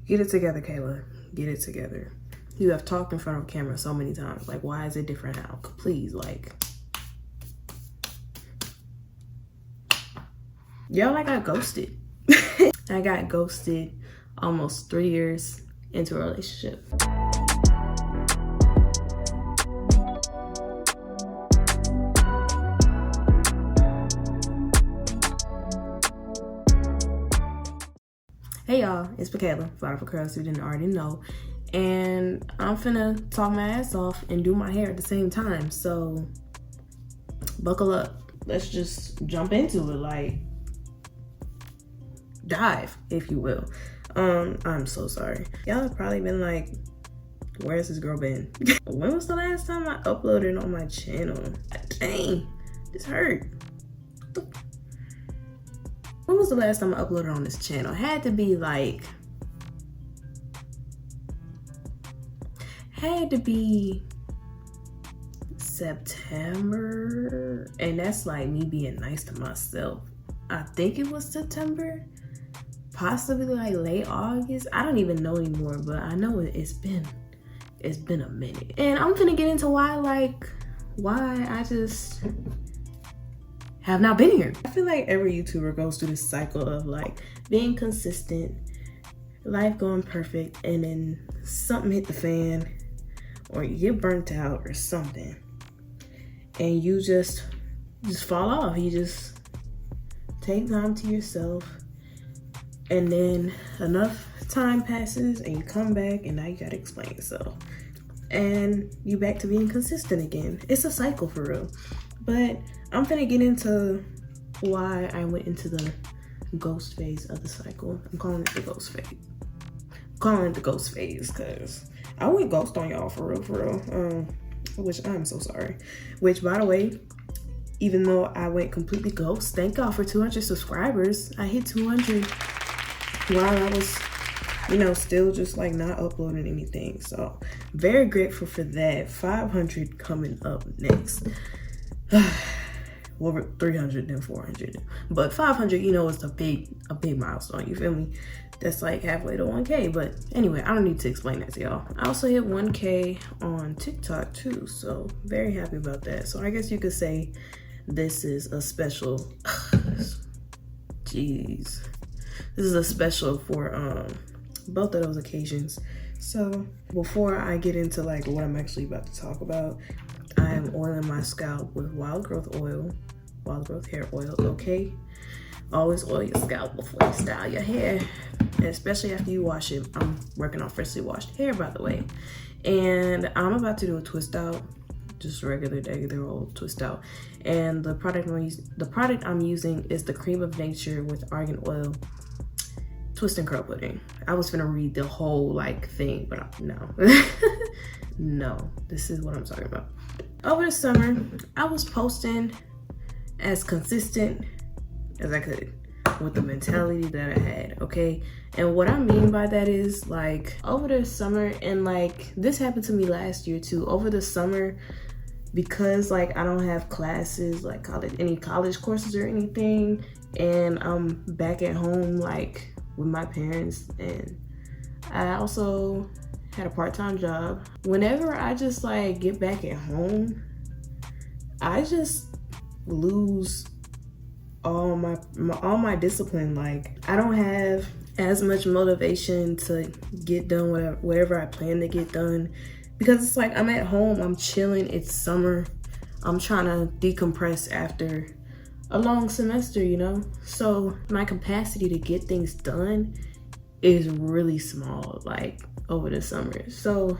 Get it together, Kayla. Get it together. You have talked in front of camera so many times. Like, why is it different now? Please, like. Y'all, I got ghosted. I got ghosted almost 3 years into a relationship. Hey y'all, it's Micayla, Fly for Curls, who didn't already know. And I'm finna talk my ass off and do my hair at the same time. So buckle up. Let's just jump into it, like dive, if you will. I'm so sorry. Y'all have probably been like, where's this girl been? When was the last time I uploaded on my channel? Dang, this hurt. When was the last time I uploaded on this channel? Had to be September, and that's like me being nice to myself. I think it was September, possibly like late August. I don't even know anymore, but I know it's been a minute. And I'm gonna get into why I just have not been here. I feel like every YouTuber goes through this cycle of like being consistent, life going perfect, and then something hit the fan, or you get burnt out or something, and you just fall off. You just take time to yourself, and then enough time passes and you come back and now you gotta explain yourself. And you back to being consistent again. It's a cycle for real. But I'm gonna get into why I went into the ghost phase of the cycle. I'm calling it the ghost phase. I'm calling it the ghost phase because I went ghost on y'all for real. Which I'm so sorry. Which, by the way, even though I went completely ghost, thank y'all for 200 subscribers. I hit 200 while I was, still just like not uploading anything. So very grateful for that. 500 coming up next. Well, 300 then 400, but 500, is a big milestone. You feel me? That's like halfway to 1K. But anyway, I don't need to explain that to y'all. I also hit 1K on TikTok too, so very happy about that. So I guess you could say this is a special. Jeez, this is a special for both of those occasions. So before I get into like what I'm actually about to talk about, I am oiling my scalp with wild growth hair oil, okay? Always oil your scalp before you style your hair, and especially after you wash it. I'm working on freshly washed hair, by the way. And I'm about to do a twist out, just regular old twist out. And the product I'm using is the Cream of Nature with Argan Oil Twist and Curl Pudding. I was gonna read the whole thing, but no. No, this is what I'm talking about. Over the summer, I was posting as consistent as I could with the mentality that I had, okay? And what I mean by that is over the summer, and this happened to me last year too, over the summer, because I don't have classes, any college courses or anything, and I'm back at home with my parents, and I also had a part-time job. Whenever I just get back at home, I just lose all my discipline. I don't have as much motivation to get done whatever I plan to get done, because it's I'm at home, I'm chilling, it's summer, I'm trying to decompress after a long semester, so my capacity to get things done is really small over the summer. So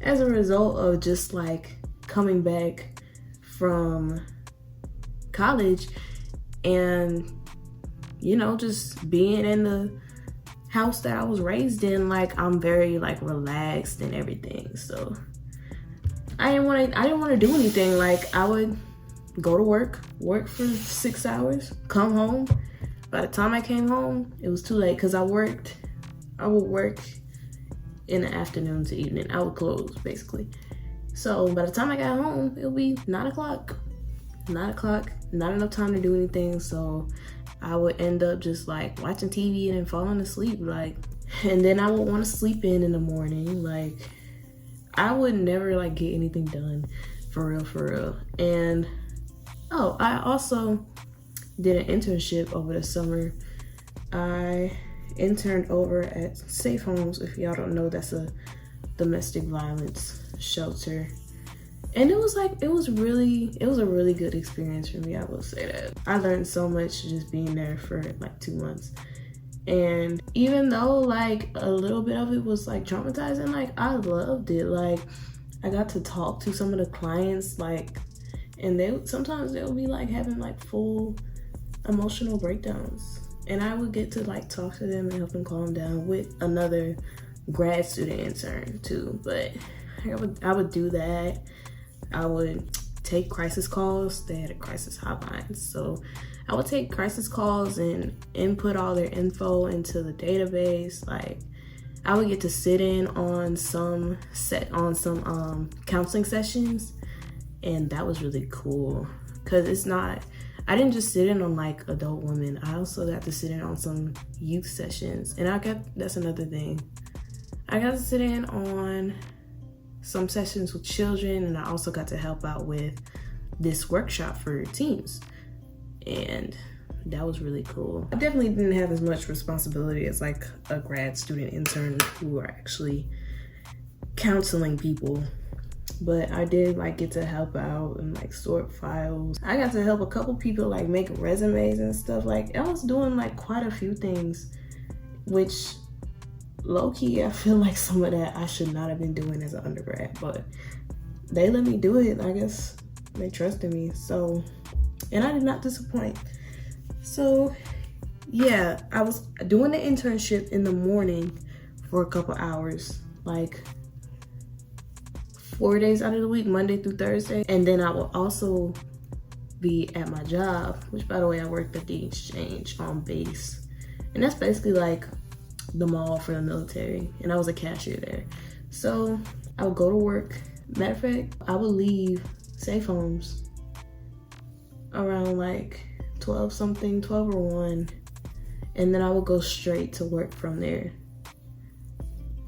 as a result of just coming back from college and just being in the house that I was raised in, I'm very relaxed and everything. So I didn't want to do anything. I would go to work for 6 hours, come home. By the time I came home, it was too late, because I would work in the afternoon to evening. I would close basically. So by the time I got home, it'll be 9 o'clock. 9 o'clock, not enough time to do anything. So I would end up just watching TV and then falling asleep. And then I would want to sleep in the morning. Like, I would never like get anything done for real. And oh, I also did an internship over the summer. I interned over at Safe Homes. If y'all don't know, that's a domestic violence shelter. And it was a really good experience for me, I will say that. I learned so much just being there for like 2 months. And even though like a little bit of it was like traumatizing, like I loved it. Like I got to talk to some of the clients, like, and sometimes they'll be like having like full emotional breakdowns. And I would get to like talk to them and help them calm down with another grad student intern too. But I would do that. I would take crisis calls. They had a crisis hotline. So I would take crisis calls and input all their info into the database. Like I would get to sit in on some counseling sessions, and that was really cool. Cause I didn't just sit in on like adult women. I also got to sit in on some youth sessions. And that's another thing. I got to sit in on some sessions with children, and I also got to help out with this workshop for teens. And that was really cool. I definitely didn't have as much responsibility as like a grad student intern who were actually counseling people. But I did like get to help out and like sort files. I got to help a couple people like make resumes and stuff. Like I was doing like quite a few things, which low-key I feel like some of that I should not have been doing as an undergrad, but they let me do it. I guess they trusted me. So, and I did not disappoint. So yeah, I was doing the internship in the morning for a couple hours, like 4 days out of the week, Monday through Thursday. And then I will also be at my job, which by the way, I worked at the Exchange on base. And that's basically like the mall for the military. And I was a cashier there. So I would go to work. Matter of fact, I would leave Safe Homes around like 12 or 1. And then I would go straight to work from there.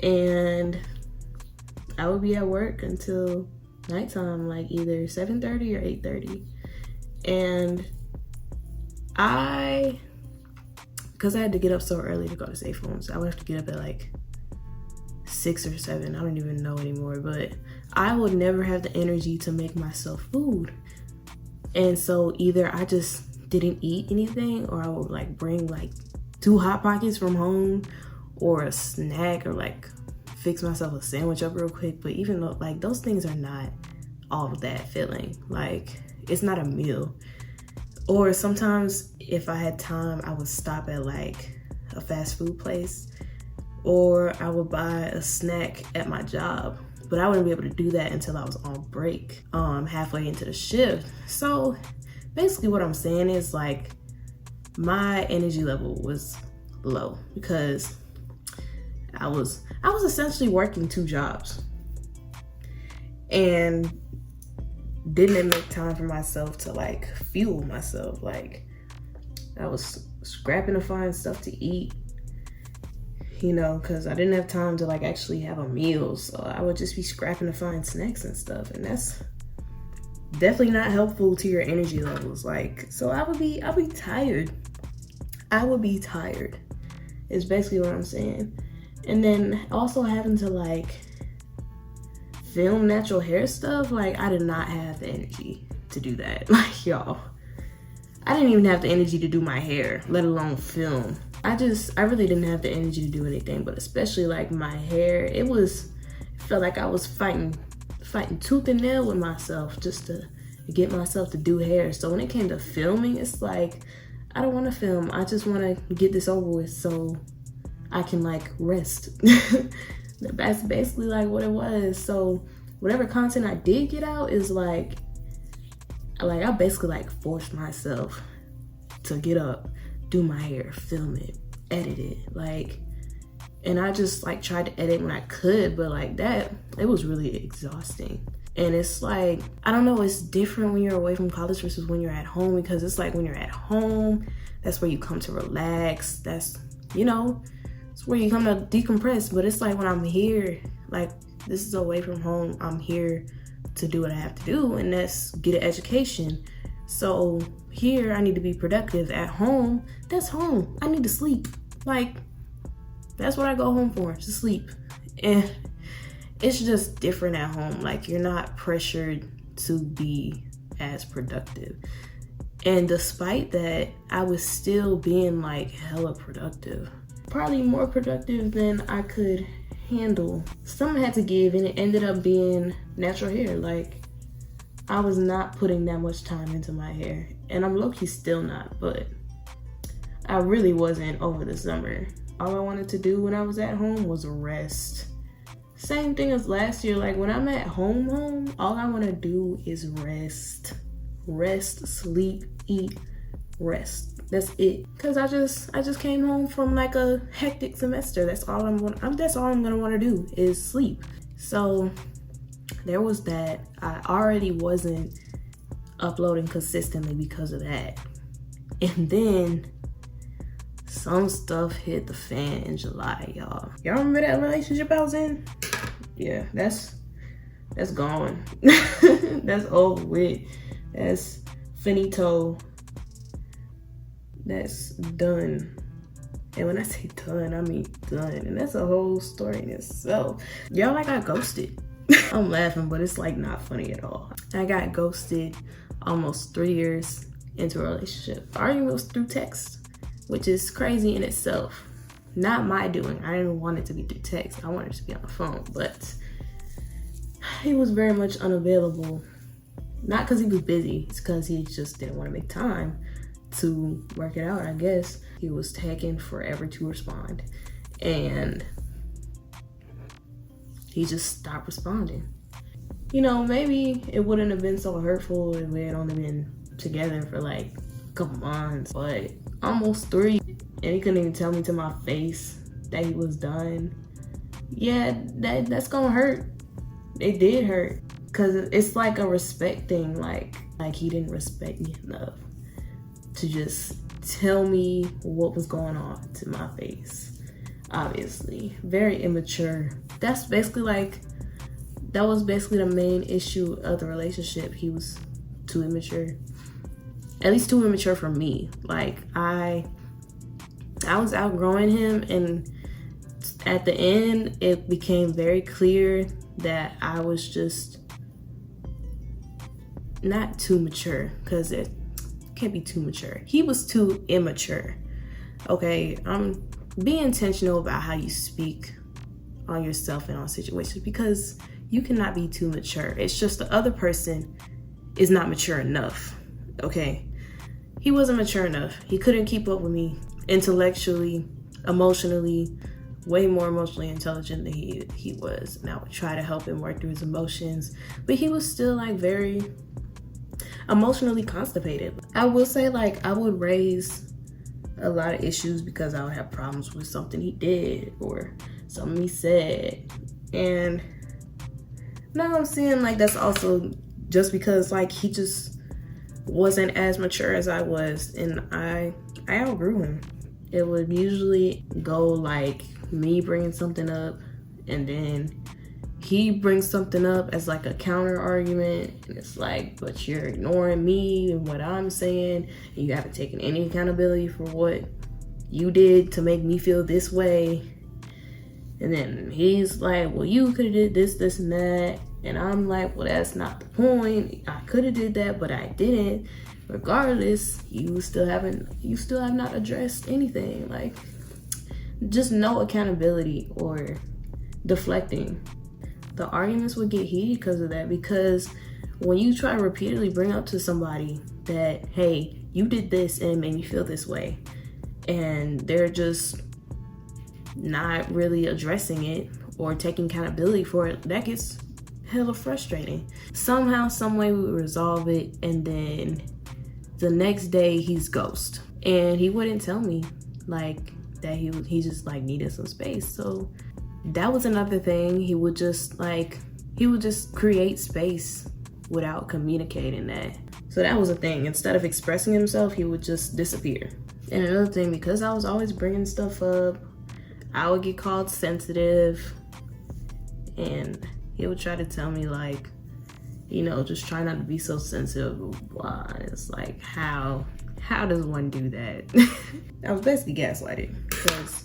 And I would be at work until nighttime, like either 7:30 or 8:30. And because I had to get up so early to go to Safe Homes, I would have to get up at like 6 or 7. I don't even know anymore, but I would never have the energy to make myself food. And so either I just didn't eat anything, or I would like bring like 2 Hot Pockets from home or a snack, or like fix myself a sandwich up real quick. But even though like those things are not all of that filling, like it's not a meal. Or sometimes if I had time, I would stop at like a fast food place, or I would buy a snack at my job. But I wouldn't be able to do that until I was on break, halfway into the shift. So basically what I'm saying is like my energy level was low because I was essentially working 2 jobs and didn't make time for myself to like fuel myself. Like I was scrapping to find stuff to eat, you know, because I didn't have time to like actually have a meal. So I would just be scrapping to find snacks and stuff, and that's definitely not helpful to your energy levels. Like, so I'll be tired. I would be tired is basically what I'm saying. And then also having to like film natural hair stuff, like I did not have the energy to do that. Like y'all, I didn't even have the energy to do my hair, let alone film. I really didn't have the energy to do anything, but especially like my hair, it felt like I was fighting tooth and nail with myself just to get myself to do hair. So when it came to filming, it's like, I don't want to film. I just want to get this over with so I can like rest. That's basically like what it was. So whatever content I did get out is like I basically like forced myself to get up, do my hair, film it, edit it, like, and I just like tried to edit when I could, but like that, it was really exhausting. And it's like, I don't know, it's different when you're away from college versus when you're at home, because it's like when you're at home, that's where you come to relax. That's, you know, It's where you come to decompress. But it's like when I'm here, like this is away from home, I'm here to do what I have to do, and that's get an education. So here I need to be productive. At home, that's home. I need to sleep. Like, that's what I go home for, to sleep. And it's just different at home. Like, you're not pressured to be as productive. And despite that, I was still being like hella productive. Probably more productive than I could handle. Something had to give, and it ended up being natural hair. Like, I was not putting that much time into my hair, and I'm low-key still not, but I really wasn't over the summer. All I wanted to do when I was at home was rest. Same thing as last year. Like, when I'm at home, all I want to do is rest. Rest, sleep, eat, rest. That's it. Cause I just came home from like a hectic semester. That's all I'm gonna want to do is sleep. So there was that. I already wasn't uploading consistently because of that. And then some stuff hit the fan in July, y'all. Y'all remember that relationship I was in? Yeah, that's gone. That's over with. That's finito. That's done. And when I say done, I mean done. And that's a whole story in itself. Y'all, I got ghosted. I'm laughing, but it's like not funny at all. I got ghosted almost 3 years into a relationship. Our argument was through text, which is crazy in itself. Not my doing. I didn't want it to be through text. I wanted it to be on the phone, but he was very much unavailable. Not because he was busy, it's because he just didn't want to make time to work it out, I guess. He was taking forever to respond, and he just stopped responding. You know, maybe it wouldn't have been so hurtful if we had only been together for like a couple months, but almost 3, and he couldn't even tell me to my face that he was done. Yeah, that's gonna hurt. It did hurt, because it's like a respect thing. Like he didn't respect me enough to just tell me what was going on to my face. Obviously, very immature. That was basically the main issue of the relationship. He was too immature. At least too immature for me. Like, I was outgrowing him, and at the end, it became very clear that I was just not too mature, because it can't be too mature. He was too immature. Okay, be intentional about how you speak on yourself and on situations, because you cannot be too mature. It's just the other person is not mature enough. Okay, he wasn't mature enough. He couldn't keep up with me intellectually, emotionally, way more emotionally intelligent than he was. And I would try to help him work through his emotions, but he was still like very emotionally constipated. I will say, like, I would raise a lot of issues because I would have problems with something he did or something he said. And now I'm seeing like that's also just because like he just wasn't as mature as I was, and I outgrew him. It would usually go like me bringing something up, and then he brings something up as like a counter argument, and it's like, but you're ignoring me and what I'm saying, and you haven't taken any accountability for what you did to make me feel this way. And then he's like, well, you could have did this, and that. And I'm like, well, that's not the point. I could have did that, but I didn't. Regardless, you still have not addressed anything. Like, just no accountability or deflecting. The arguments would get heated because of that, because when you try to repeatedly bring up to somebody that, hey, you did this and it made me feel this way, and they're just not really addressing it or taking accountability for it, that gets hella frustrating. Somehow, some way we would resolve it, and then the next day he's ghost, and he wouldn't tell me like that he just like needed some space. So that was another thing. He would just create space without communicating that. So that was a thing. Instead of expressing himself, he would just disappear. And another thing, because I was always bringing stuff up, I would get called sensitive, and he would try to tell me like, you know, just try not to be so sensitive, blah. And it's like, how does one do that? I was basically gaslighted, because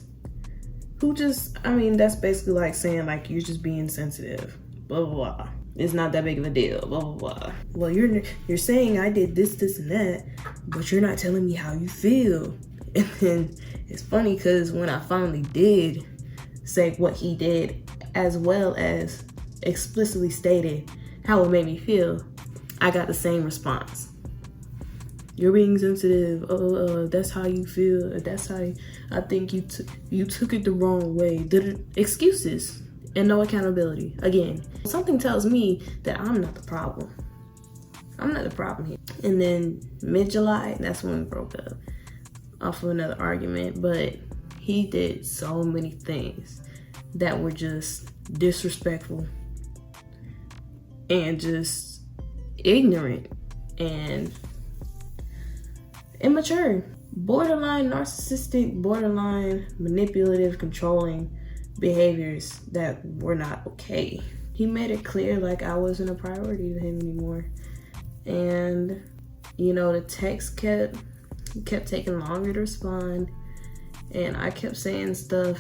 that's basically like saying like, you're just being sensitive, blah, blah, blah. It's not that big of a deal, blah, blah, blah. Well, you're saying I did this, and that, but you're not telling me how you feel. And then it's funny, because when I finally did say what he did, as well as explicitly stated how it made me feel, I got the same response. You're being sensitive. That's how you feel. That's how I think you took it the wrong way. Excuses and no accountability. Again, something tells me that I'm not the problem. I'm not the problem here. And then mid-July, that's when we broke up off of another argument. But he did so many things that were just disrespectful and just ignorant and immature, borderline narcissistic, borderline manipulative, controlling behaviors that were not okay. He made it clear like I wasn't a priority to him anymore. And you know, the text kept taking longer to respond, and I kept saying stuff,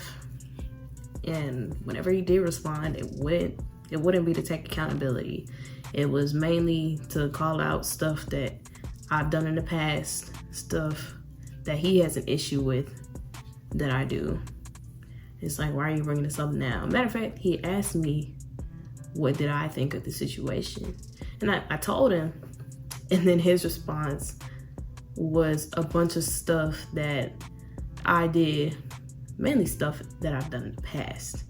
and whenever he did respond, it wouldn't be to take accountability. It was mainly to call out stuff that I've done in the past, stuff that he has an issue with that I do. It's like, why are you bringing this up now? Matter of fact, he asked me, what did I think of the situation? And I told him, and then his response was a bunch of stuff that I did, mainly stuff that I've done in the past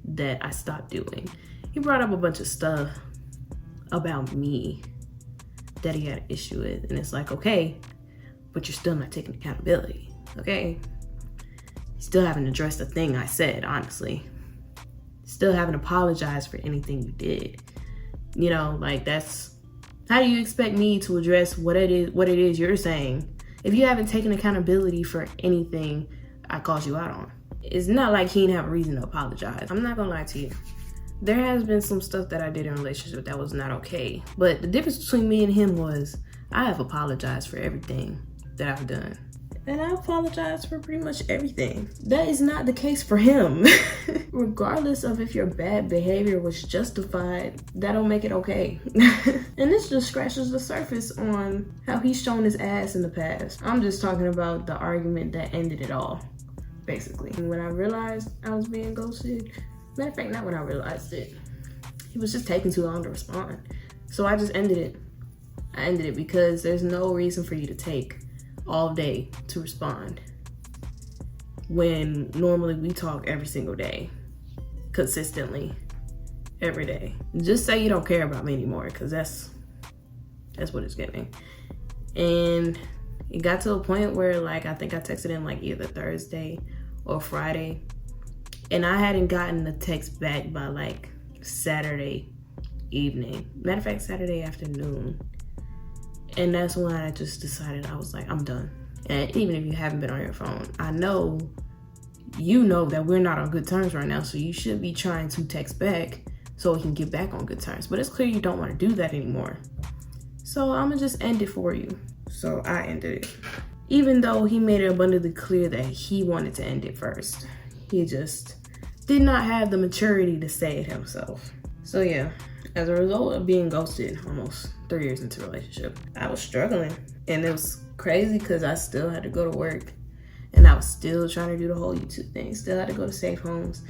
that I stopped doing. He brought up a bunch of stuff about me that he had an issue with, and it's like, okay, but you're still not taking accountability, okay? You still haven't addressed the thing I said, honestly. Still haven't apologized for anything you did. You know, like, that's, how do you expect me to address what it is you're saying if you haven't taken accountability for anything I called you out on? It's not like he didn't have a reason to apologize. I'm not gonna lie to you. There has been some stuff that I did in a relationship that was not okay. But the difference between me and him was I have apologized for everything that I've done. And I apologize for pretty much everything. That is not the case for him. Regardless of if your bad behavior was justified, that don't make it okay. And this just scratches the surface on how he's shown his ass in the past. I'm just talking about the argument that ended it all, basically. And when I realized I was being ghosted, matter of fact, not when I realized it, he was just taking too long to respond. So I just ended it. I ended it because there's no reason for you to take all day to respond when normally we talk every single day, consistently, every day. Just say you don't care about me anymore, because that's what it's getting. And it got to a point where, like, I think I texted him like either Thursday or Friday, and I hadn't gotten the text back by like Saturday evening. Matter of fact, Saturday afternoon. And that's when I just decided, I was like, I'm done. And even if you haven't been on your phone, I know you know that we're not on good terms right now, so you should be trying to text back so we can get back on good terms. But it's clear you don't want to do that anymore. So I'm gonna just end it for you. So I ended it. Even though he made it abundantly clear that he wanted to end it first. He just did not have the maturity to say it himself. So yeah, as a result of being ghosted almost 3 years into a relationship, I was struggling. And it was crazy because I still had to go to work, and I was still trying to do the whole YouTube thing. Still had to go to safe homes,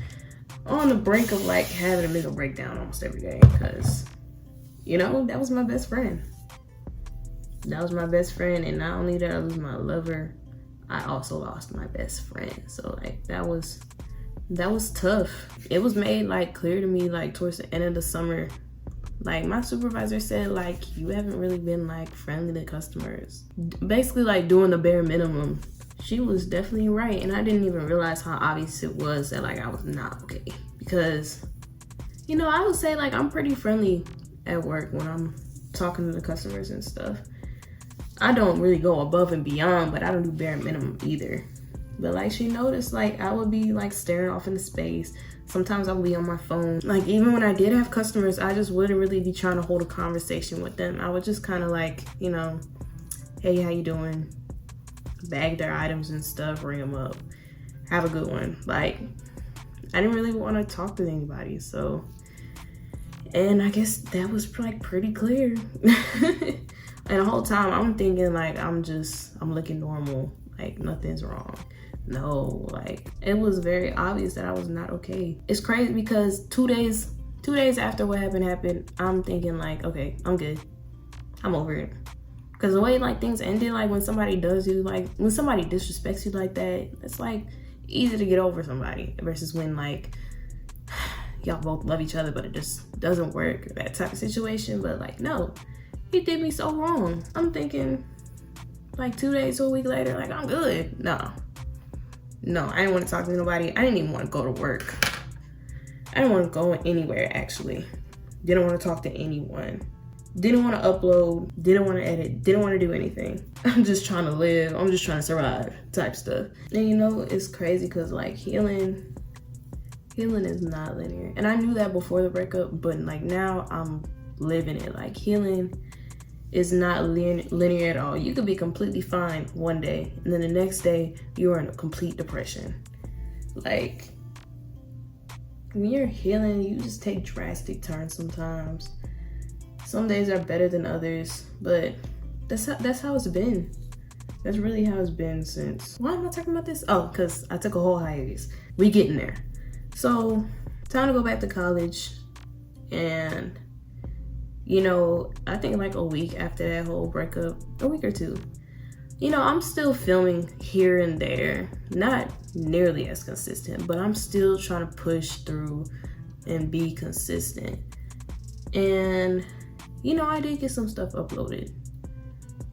on the brink of like having a mental breakdown almost every day, because, you know, that was my best friend. That was my best friend, and not only did I lose my lover, I also lost my best friend. So like that was tough. It was made like clear to me like towards the end of the summer. Like my supervisor said, like, you haven't really been like friendly to customers. Basically like doing the bare minimum. She was definitely right, and I didn't even realize how obvious it was that like I was not okay. Because, you know, I would say like I'm pretty friendly at work when I'm talking to the customers and stuff. I don't really go above and beyond, but I don't do bare minimum either. But like she noticed, like I would be like staring off into space. Sometimes I would be on my phone. Like even when I did have customers, I just wouldn't really be trying to hold a conversation with them. I would just kind of like, you know, hey, how you doing? Bag their items and stuff, ring them up. Have a good one. Like, I didn't really want to talk to anybody, so. And I guess that was like pretty clear. And the whole time I'm thinking like, I'm looking normal. Like nothing's wrong. No, like it was very obvious that I was not okay. It's crazy because 2 days after what happened, I'm thinking like, okay, I'm good. I'm over it. Because the way like things ended, like when somebody does you, like when somebody disrespects you like that, it's like easy to get over somebody versus when like y'all both love each other but it just doesn't work, that type of situation. But like, no, he did me so wrong. I'm thinking like 2 days to a week later, like I'm good. No, I didn't want to talk to nobody. I didn't even want to go to work. I didn't want to go anywhere actually. Didn't want to talk to anyone. Didn't want to upload, didn't want to edit, didn't want to do anything. I'm just trying to live, I'm just trying to survive type stuff. And you know, it's crazy because like healing is not linear. And I knew that before the breakup, but like now I'm living it. Like healing is not linear at all. You could be completely fine one day and then the next day you're in a complete depression. Like when you're healing, you just take drastic turns sometimes. Some days are better than others, but that's how it's been. That's really how it's been since. Why am I talking about this? Oh, because I took a whole hiatus. We getting there. So, time to go back to college. And, you know, I think like a week after that whole breakup, a week or two, you know, I'm still filming here and there. Not nearly as consistent, but I'm still trying to push through and be consistent. And you know, I did get some stuff uploaded.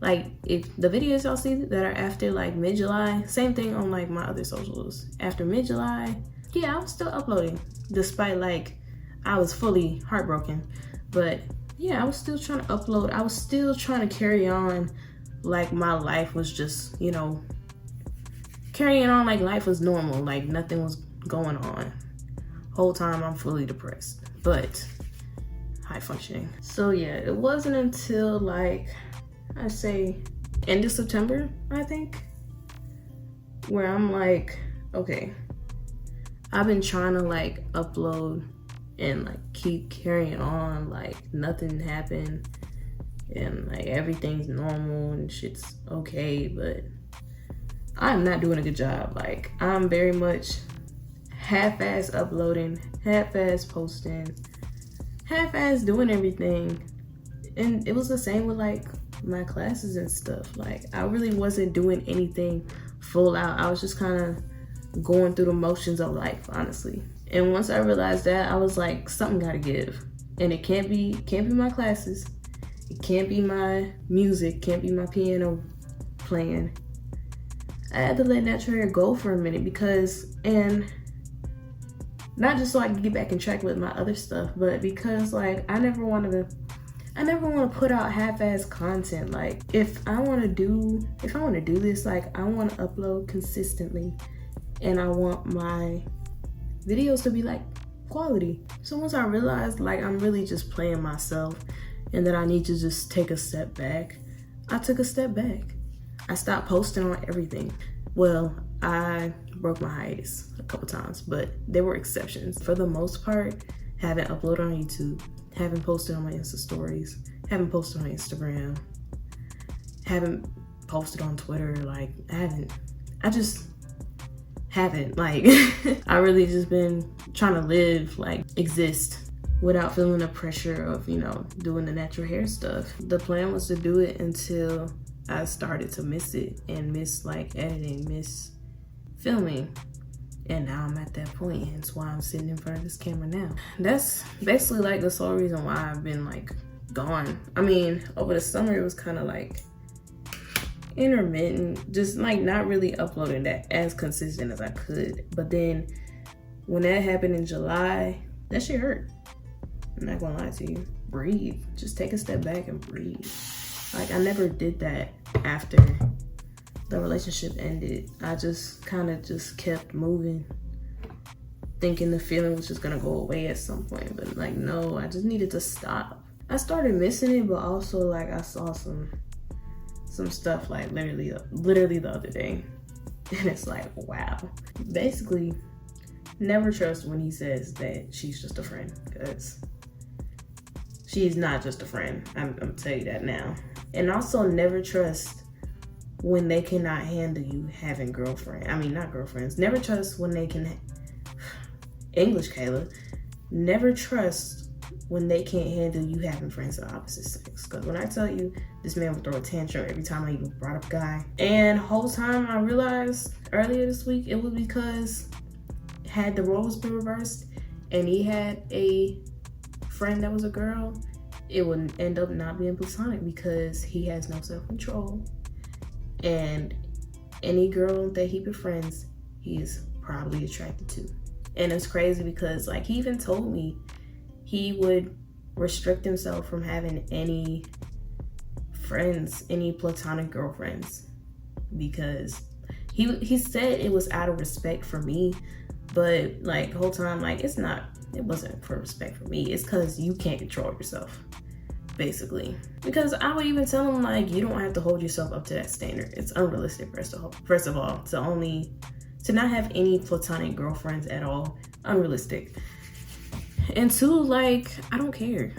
Like, if the videos y'all see that are after like mid-July, same thing on like my other socials. After mid-July, yeah, I was still uploading. Despite like, I was fully heartbroken. But yeah, I was still trying to upload. I was still trying to carry on like my life was just, you know, carrying on like life was normal. Like nothing was going on. Whole time I'm fully depressed. But high functioning. So yeah, it wasn't until like, I'd say end of September, I think, where I'm like, okay, I've been trying to like upload and like keep carrying on like nothing happened and like everything's normal and shit's okay, but I'm not doing a good job. Like I'm very much half-ass uploading, half-ass posting, half-ass doing everything. And it was the same with like my classes and stuff. Like I really wasn't doing anything full out. I was just kind of going through the motions of life, honestly. And once I realized that, I was like, something gotta give. And it can't be my classes, it can't be my music, can't be my piano playing. I had to let natural hair go for a minute because, and not just so I could get back in track with my other stuff, but because like I never want to put out half-ass content. Like if I want to do this, like I want to upload consistently and I want my videos to be like quality. So once I realized like I'm really just playing myself and that I need to just take a step back, I took a step back. I stopped posting on everything. Well, I broke my hiatus a couple times, but there were exceptions. For the most part, haven't uploaded on YouTube, haven't posted on my Insta stories, haven't posted on Instagram, haven't posted on Twitter. Like I just haven't. Like I really just been trying to live, like exist without feeling the pressure of, you know, doing the natural hair stuff. The plan was to do it until I started to miss it and miss like editing, miss filming. And now I'm at that point, and it's why I'm sitting in front of this camera now. That's basically like the sole reason why I've been like gone. I mean, over the summer it was kind of like intermittent, just like not really uploading that as consistent as I could. But then when that happened in July, that shit hurt. I'm not gonna lie to you. Breathe. Just take a step back and breathe. Like I never did that after the relationship ended, I just kind of just kept moving, thinking the feeling was just gonna go away at some point. But like, no, I just needed to stop. I started missing it, but also like I saw some stuff like literally the other day, and it's like, wow. Basically, never trust when he says that she's just a friend, because she's not just a friend. I'm telling you that now. And also never trust when they cannot handle you having not girlfriends. Never trust when they can, English Kayla, never trust when they can't handle you having friends of the opposite sex. Because when I tell you, this man would throw a tantrum every time I even brought up a guy. And whole time I realized earlier this week, it was because had the roles been reversed and he had a friend that was a girl, it would end up not being platonic, because he has no self-control. And any girl that he befriends, he is probably attracted to. And it's crazy because like he even told me he would restrict himself from having any friends, any platonic girlfriends, because he said it was out of respect for me. But like the whole time, like it wasn't for respect for me. It's because you can't control yourself, basically. Because I would even tell him like, you don't have to hold yourself up to that standard. It's unrealistic, first of all, to not have any platonic girlfriends at all, unrealistic. And two, like, I don't care.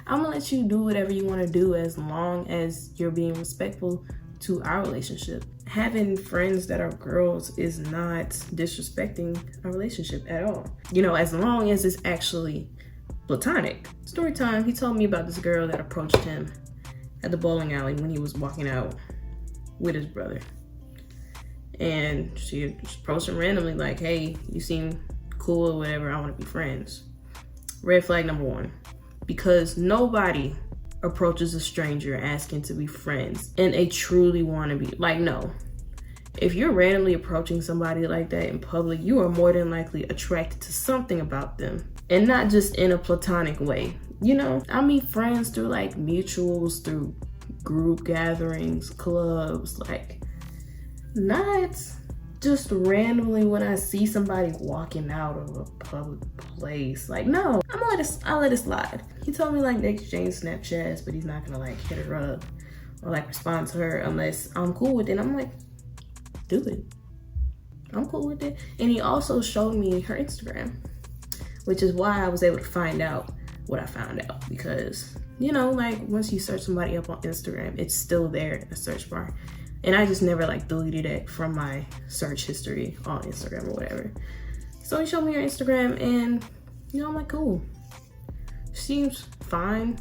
I'm gonna let you do whatever you want to do as long as you're being respectful to our relationship. Having friends that are girls is not disrespecting our relationship at all. You know, as long as it's actually platonic. Story time, he told me about this girl that approached him at the bowling alley when he was walking out with his brother. And she approached him randomly like, hey, you seem cool or whatever, I want to be friends. Red flag number one, because nobody approaches a stranger asking to be friends and they truly want to be. Like, no. If you're randomly approaching somebody like that in public, you are more than likely attracted to something about them, and not just in a platonic way. You know, I meet friends through like mutuals, through group gatherings, clubs, like not just randomly when I see somebody walking out of a public place. Like, no, I'll let it slide. He told me like they exchange Snapchats, but he's not gonna like hit her up or like respond to her unless I'm cool with it. And I'm like, do it. I'm cool with it. And he also showed me her Instagram, which is why I was able to find out what I found out. Because, you know, like once you search somebody up on Instagram, it's still there in the search bar. And I just never like deleted it from my search history on Instagram or whatever. So he showed me her Instagram and, you know, I'm like, cool. Seems fine.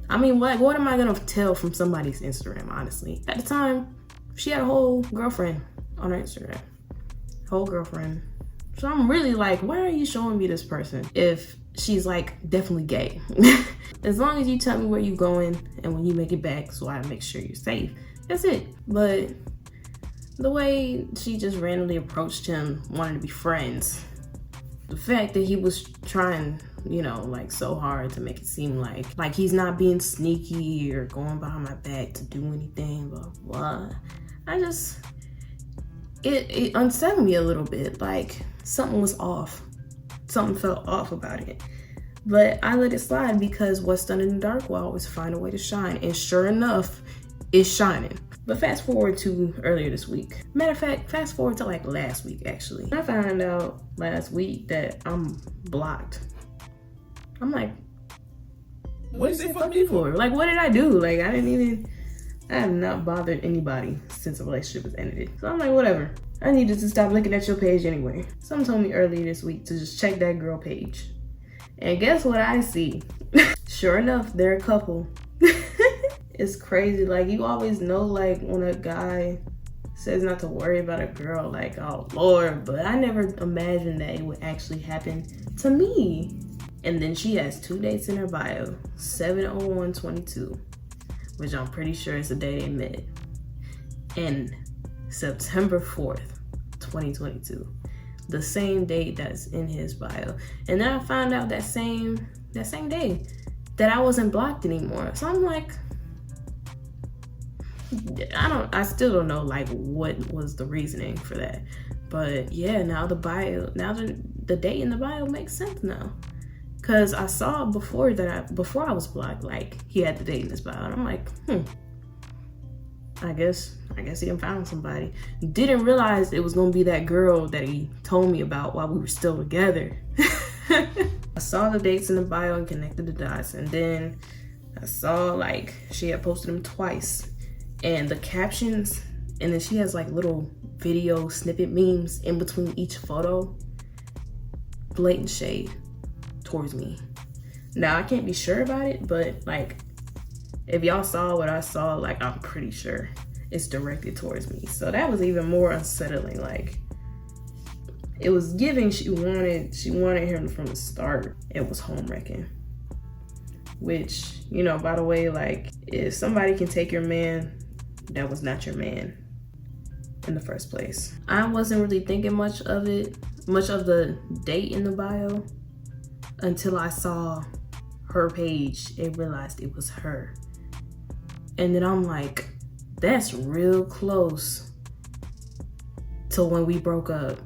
I mean, what am I gonna tell from somebody's Instagram, honestly? At the time, she had a whole girlfriend on her Instagram. Whole girlfriend. So I'm really like, why are you showing me this person if she's like definitely gay? As long as you tell me where you're going and when you make it back, so I make sure you're safe. That's it. But the way she just randomly approached him, wanting to be friends, the fact that he was trying, you know, like so hard to make it seem like he's not being sneaky or going behind my back to do anything, blah, blah. It unsettled me a little bit. Like something was off. Something felt off about it. But I let it slide because what's done in the dark will always find a way to shine. And sure enough, it's shining. But fast forward to earlier this week. Matter of fact, fast forward to like last week, actually. I found out last week that I'm blocked. I'm like, what is it fuck me for? Like, what did I do? Like, I have not bothered anybody since the relationship was ended. So I'm like, whatever. I needed to stop looking at your page anyway. Someone told me earlier this week to just check that girl page. And guess what I see? Sure enough, they're a couple. It's crazy. Like, you always know, like, when a guy says not to worry about a girl, like, oh, Lord. But I never imagined that it would actually happen to me. And then she has 2 dates in her bio, 7/01/22, which I'm pretty sure is the day they met, and September 4th, 2022, the same date that's in his bio. And then I found out that same day that I wasn't blocked anymore. So I'm like, I still don't know like what was the reasoning for that. But yeah, now the date in the bio makes sense now. Cause I saw before I was blocked, like he had the date in his bio. And I'm like, I guess he done found somebody. Didn't realize it was gonna be that girl that he told me about while we were still together. I saw the dates in the bio and connected the dots, and then I saw like she had posted them twice, and the captions, and then she has like little video snippet memes in between each photo. Blatant shade towards me. Now I can't be sure about it, but like if y'all saw what I saw, like I'm pretty sure it's directed towards me. So that was even more unsettling. Like it was giving she wanted him from the start. It was home wrecking. Which, you know, by the way, like if somebody can take your man, that was not your man in the first place. I wasn't really thinking much of the date in the bio until I saw her page and realized it was her. And then I'm like, that's real close to when we broke up.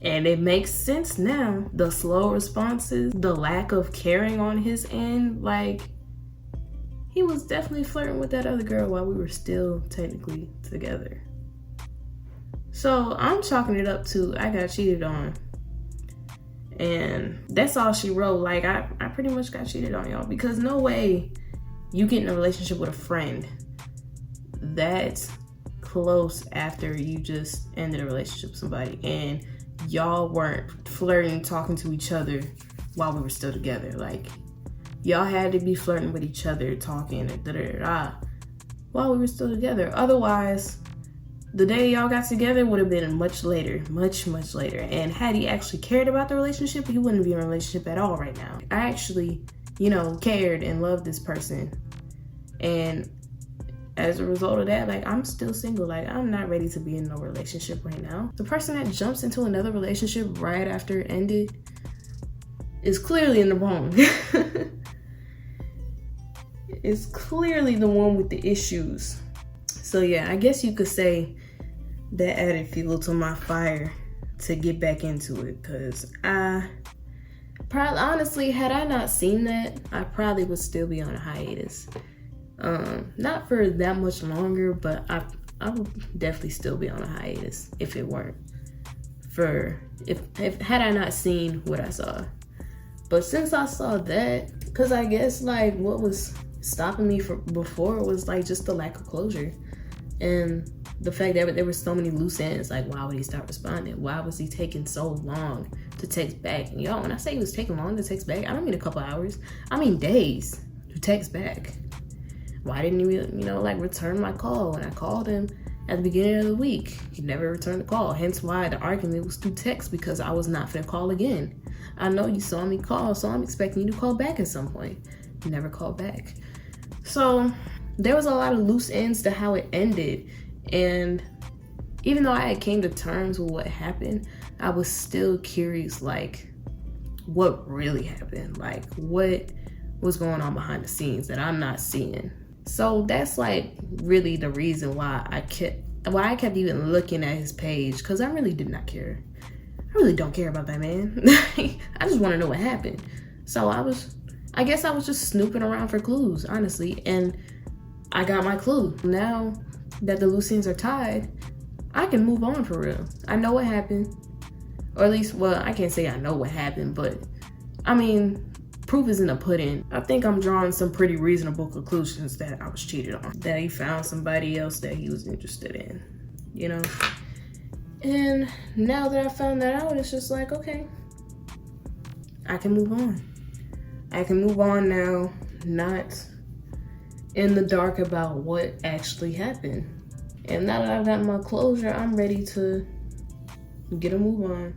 And it makes sense now. The slow responses, the lack of caring on his end, like he was definitely flirting with that other girl while we were still technically together. So I'm chalking it up to I got cheated on. And that's all she wrote. Like I pretty much got cheated on, y'all, because no way you get in a relationship with a friend that's close after you just ended a relationship with somebody and y'all weren't flirting, talking to each other while we were still together. Like y'all had to be flirting with each other, talking while we were still together. Otherwise, the day y'all got together would have been much later, much later. And had he actually cared about the relationship, he wouldn't be in a relationship at all right now. I actually, you know, cared and loved this person. And as a result of that, like I'm still single. Like I'm not ready to be in no relationship right now. The person that jumps into another relationship right after it ended is clearly in the wrong. It's clearly the one with the issues. So yeah, I guess you could say that added fuel to my fire to get back into it, because honestly, had I not seen that, I probably would still be on a hiatus. Not for that much longer, but I would definitely still be on a hiatus if it weren't for had I not seen what I saw. But since I saw that, because I guess like what was stopping me from before was like just the lack of closure and the fact that there were so many loose ends. Like, why would he stop responding? Why was he taking so long to text back? And yo, when I say he was taking long to text back, I don't mean a couple hours. I mean days to text back. Why didn't he, like return my call when I called him at the beginning of the week? He never returned the call. Hence why the argument was through text, because I was not finna call again. I know you saw me call, so I'm expecting you to call back at some point. You never called back. So there was a lot of loose ends to how it ended. And even though I had came to terms with what happened, I was still curious, like, what really happened? Like, what was going on behind the scenes that I'm not seeing? So that's like really the reason why I kept even looking at his page, because I really did not care. I really don't care about that man. I just want to know what happened. So I guess I was just snooping around for clues, honestly, and I got my clue. Now that the loose ends are tied, I can move on for real. I know what happened, or at least, well, I can't say I know what happened, but I mean, proof is in the pudding. I think I'm drawing some pretty reasonable conclusions that I was cheated on, that he found somebody else that he was interested in, And now that I found that out, it's just like, okay, I can move on. I can move on now, not in the dark about what actually happened. And now that I've got my closure, I'm ready to get a move on.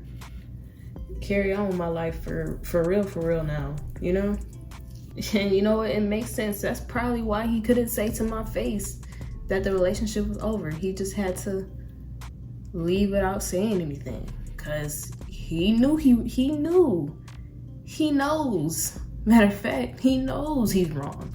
Carry on with my life for real now, And you know what? It makes sense. That's probably why he couldn't say to my face that the relationship was over. He just had to leave without saying anything, because he knew he knows. Matter of fact, he knows he's wrong,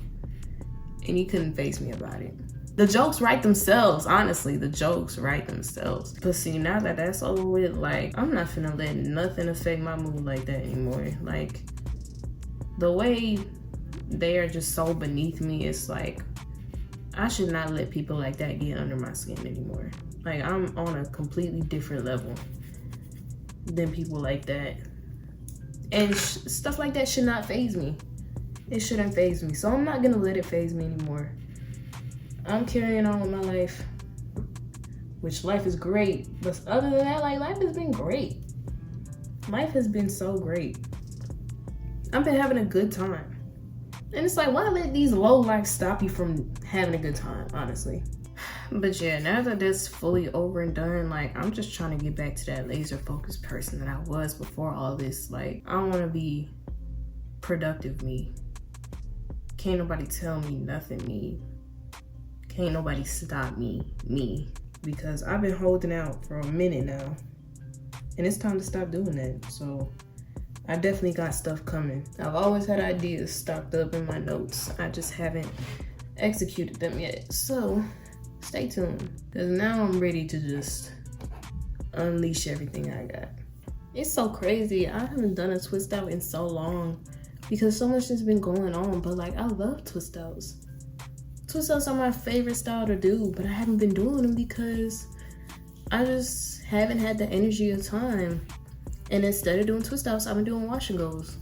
and he couldn't face me about it. The jokes write themselves, honestly. The jokes write themselves. But see, now that that's over with, like, I'm not finna let nothing affect my mood like that anymore. Like, the way they are just so beneath me, it's like, I should not let people like that get under my skin anymore. Like, I'm on a completely different level than people like that. And stuff like that should not faze me. It shouldn't faze me. So I'm not gonna let it faze me anymore. I'm carrying on with my life, which life is great. But other than that, like, life has been great. Life has been so great. I've been having a good time. And it's like, why let these low lives stop you from having a good time, honestly? But yeah, now that that's fully over and done, like, I'm just trying to get back to that laser focused person that I was before all this. Like, I want to be productive me. Can't nobody tell me nothing me. Can't nobody stop me. Because I've been holding out for a minute now. And it's time to stop doing that. So I definitely got stuff coming. I've always had ideas stocked up in my notes. I just haven't executed them yet. So stay tuned. Because now I'm ready to just unleash everything I got. It's so crazy. I haven't done a twist out in so long because so much has been going on. But like, I love twist outs. Twist outs are my favorite style to do, but I haven't been doing them because I just haven't had the energy or time. And instead of doing twist outs, I've been doing wash and goes.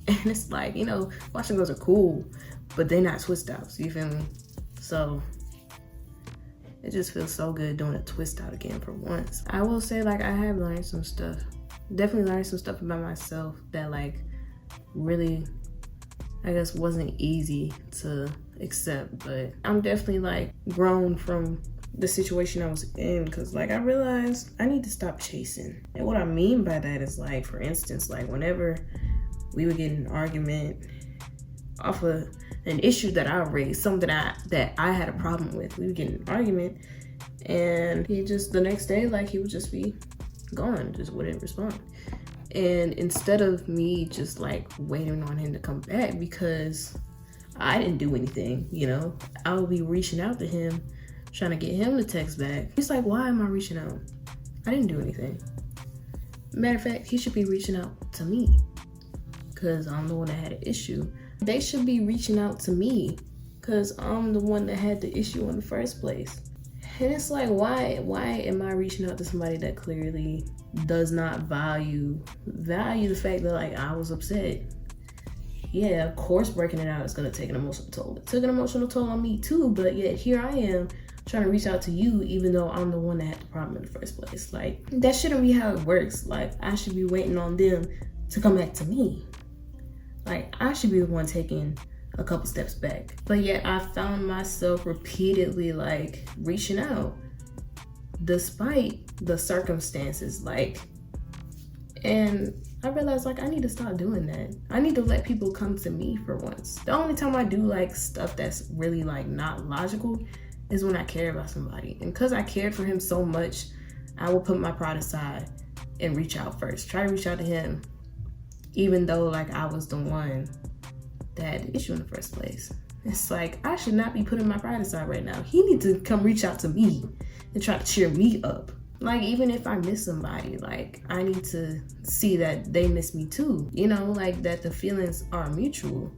And it's like, you know, wash and goes are cool, but they're not twist outs, you feel me? So it just feels so good doing a twist out again for once. I will say, like, I have learned some stuff. Definitely learned some stuff about myself that, like, really, I guess, wasn't easy to accept. But I'm definitely, like, grown from the situation I was in, because, like, I realized I need to stop chasing. And what I mean by that is, like, for instance, like, whenever we would get in an argument off of an issue that I raised, something that I had a problem with, we would get in an argument, and he just, the next day, like, he would just be gone, just wouldn't respond. And instead of me just, like, waiting on him to come back because I didn't do anything, you know, I would be reaching out to him, trying to get him to text back. He's like, why am I reaching out? I didn't do anything. Matter of fact, he should be reaching out to me because I'm the one that had an issue. They should be reaching out to me because I'm the one that had the issue in the first place. And it's like, why am I reaching out to somebody that clearly does not value the fact that, like, I was upset? Yeah, of course breaking it out is gonna take an emotional toll. It took an emotional toll on me too, but yet here I am trying to reach out to you even though I'm the one that had the problem in the first place. Like, that shouldn't be how it works. Like, I should be waiting on them to come back to me. Like, I should be the one taking a couple steps back. But yet I found myself repeatedly, like, reaching out despite the circumstances, like, and I realized, like, I need to stop doing that. I need to let people come to me for once. The only time I do, like, stuff that's really, like, not logical is when I care about somebody. And because I cared for him so much, I will put my pride aside and reach out first. Try to reach out to him, even though, like, I was the one that had the issue in the first place. It's like, I should not be putting my pride aside right now. He needs to come reach out to me and try to cheer me up. Like, even if I miss somebody, like, I need to see that they miss me too. You know, like, that the feelings are mutual.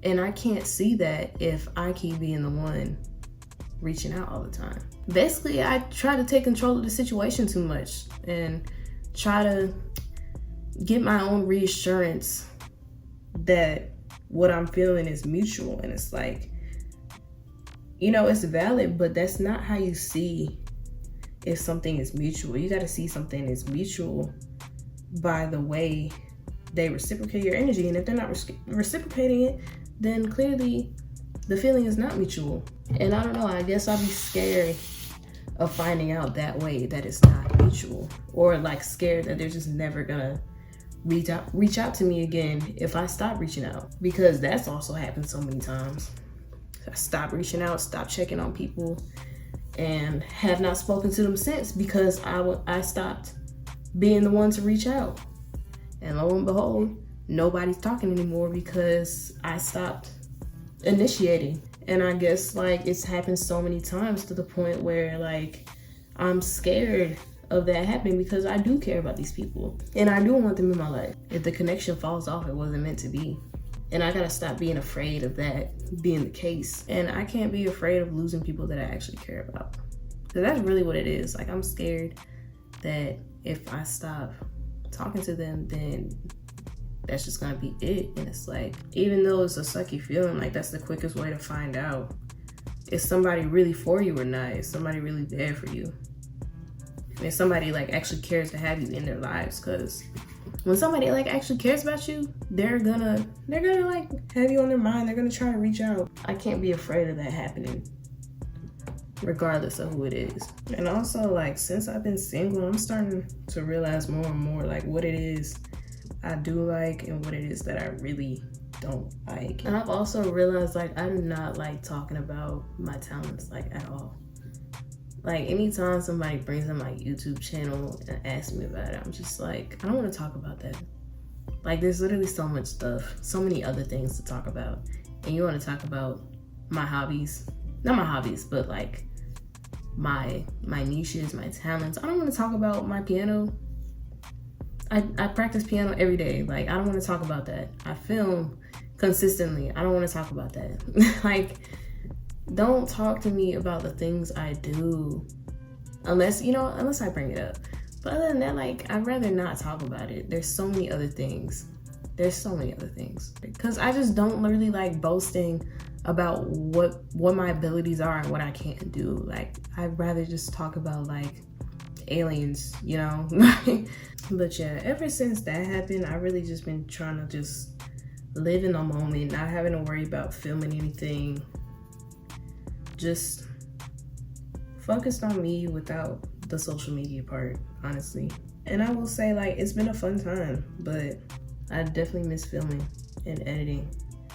And I can't see that if I keep being the one reaching out all the time. Basically, I try to take control of the situation too much and try to get my own reassurance that what I'm feeling is mutual. And it's like, you know, it's valid, but that's not how you see if something is mutual. You got to see something is mutual by the way they reciprocate your energy. And if they're not reciprocating it, then clearly the feeling is not mutual. And I don't know, I guess I'll be scared of finding out that way that it's not mutual, or like scared that they're just never gonna reach out to me again if I stop reaching out, because that's also happened so many times. I stopped reaching out, stopped checking on people, and have not spoken to them since because I stopped being the one to reach out. And lo and behold, nobody's talking anymore because I stopped initiating. And I guess like it's happened so many times to the point where like I'm scared of that happening because I do care about these people and I do want them in my life. If the connection falls off, it wasn't meant to be. And I gotta stop being afraid of that being the case. And I can't be afraid of losing people that I actually care about. Because that's really what it is. Like, I'm scared that if I stop talking to them, then that's just gonna be it. And it's like, even though it's a sucky feeling, like that's the quickest way to find out is somebody really for you or not. Is somebody really there for you? And somebody like actually cares to have you in their lives. Because when somebody like actually cares about you, they're gonna like have you on their mind. They're gonna try to reach out. I can't be afraid of that happening, regardless of who it is. And also, like, since I've been single, I'm starting to realize more and more like what it is I do like and what it is that I really don't like. And I've also realized like I do not like talking about my talents like at all. Like, anytime somebody brings in my YouTube channel and asks me about it, I'm just like, I don't want to talk about that. Like, there's literally so much stuff, so many other things to talk about. And you want to talk about my hobbies, not my hobbies, but like my niches, my talents. I don't want to talk about my piano. I practice piano every day. Like, I don't want to talk about that. I film consistently. I don't want to talk about that. Like, don't talk to me about the things I do unless I bring it up. But other than that, like, I'd rather not talk about it. There's so many other things. Because I just don't really like boasting about what my abilities are and what I can't do. Like, I'd rather just talk about like aliens, you know? But yeah, ever since that happened, I really just been trying to just live in the moment, not having to worry about filming anything. Just focused on me without the social media part, honestly. And I will say, like, it's been a fun time, but I definitely miss filming and editing.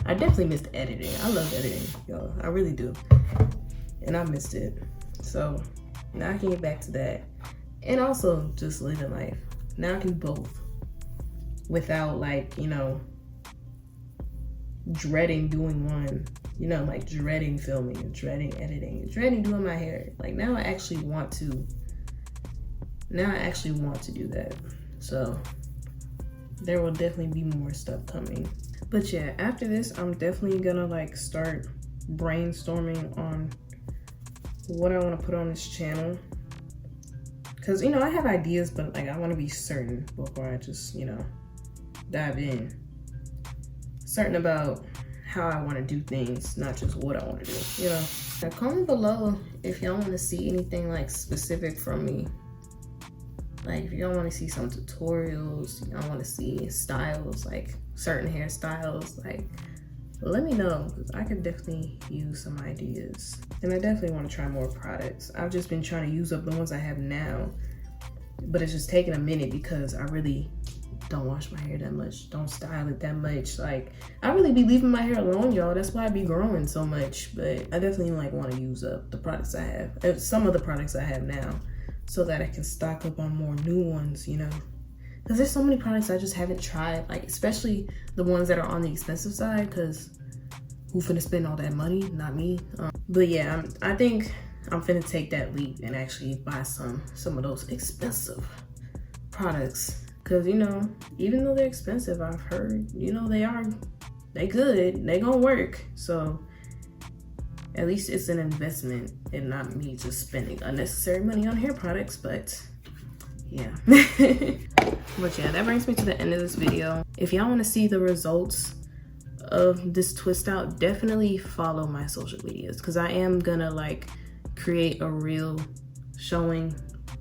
I definitely missed editing. I love editing, y'all. I really do. And I missed it. So now I can get back to that. And also just living life. Now I can do both without, like, dreading doing one. Like dreading filming and dreading editing and dreading doing my hair. Like, now I actually want to do that. So there will definitely be more stuff coming. But yeah, after this, I'm definitely gonna like start brainstorming on what I want to put on this channel. Cause I have ideas, but like I want to be certain before I just, dive in. Certain about how I want to do things, not just what I want to do, Now, comment below if y'all want to see anything like specific from me. Like, if y'all want to see some tutorials, y'all want to see styles, like certain hairstyles, like, let me know, because I could definitely use some ideas. And I definitely want to try more products. I've just been trying to use up the ones I have now, but it's just taking a minute because I really don't wash my hair that much, don't style it that much. Like, I really be leaving my hair alone, y'all. That's why I be growing so much. But I definitely like want to use up the products I have, some of the products I have now, so that I can stock up on more new ones, because there's so many products I just haven't tried, like especially the ones that are on the expensive side, because who finna spend all that money? Not me. But yeah, I think I'm finna take that leap and actually buy some of those expensive products. Cause even though they're expensive, I've heard, they good, they gonna work. So at least it's an investment and not me just spending unnecessary money on hair products. But yeah. But yeah, that brings me to the end of this video. If y'all want to see the results of this twist out, definitely follow my social medias, because I am gonna like create a reel showing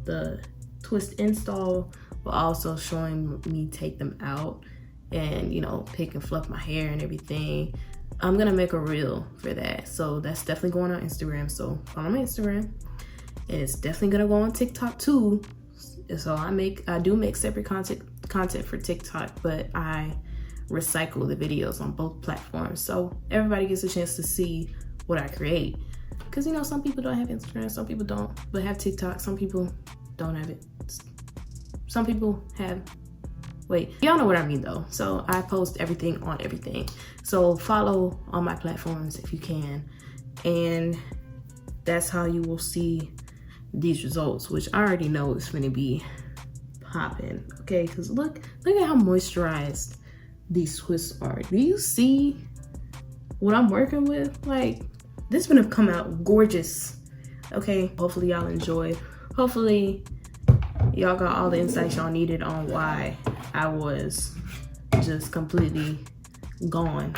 the twist install, but also showing me take them out and pick and fluff my hair and everything. I'm gonna make a reel for that, so that's definitely going on Instagram. So follow my Instagram, and it's definitely gonna go on TikTok too. So I do make separate content for TikTok, but I recycle the videos on both platforms, so everybody gets a chance to see what I create. Because some people don't have Instagram, some people don't, but have TikTok. Some people don't have it. Some people have, y'all know what I mean though. So I post everything on everything. So follow on my platforms if you can. and that's how you will see these results, which I already know is gonna be popping. Okay, because look at how moisturized these twists are. Do you see what I'm working with? Like, this gonna come out gorgeous. Okay, hopefully y'all enjoyed. Hopefully y'all got all the insights y'all needed on why I was just completely gone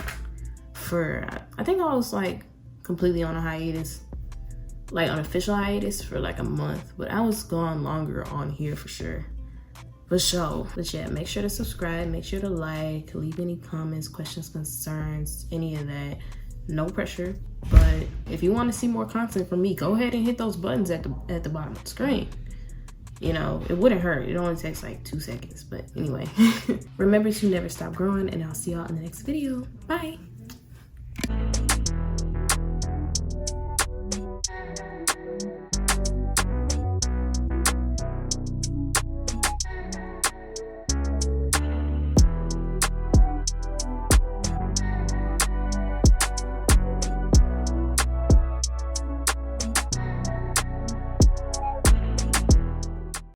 for, I think I was like completely on a hiatus, like an official hiatus for like a month, but I was gone longer on here for sure. For sure. But yeah, make sure to subscribe, make sure to like, leave any comments, questions, concerns, any of that. No pressure. But if you want to see more content from me, go ahead and hit those buttons at the bottom of the screen. You know, it wouldn't hurt. It only takes like 2 seconds. But anyway, remember to never stop growing, and I'll see y'all in the next video. Bye.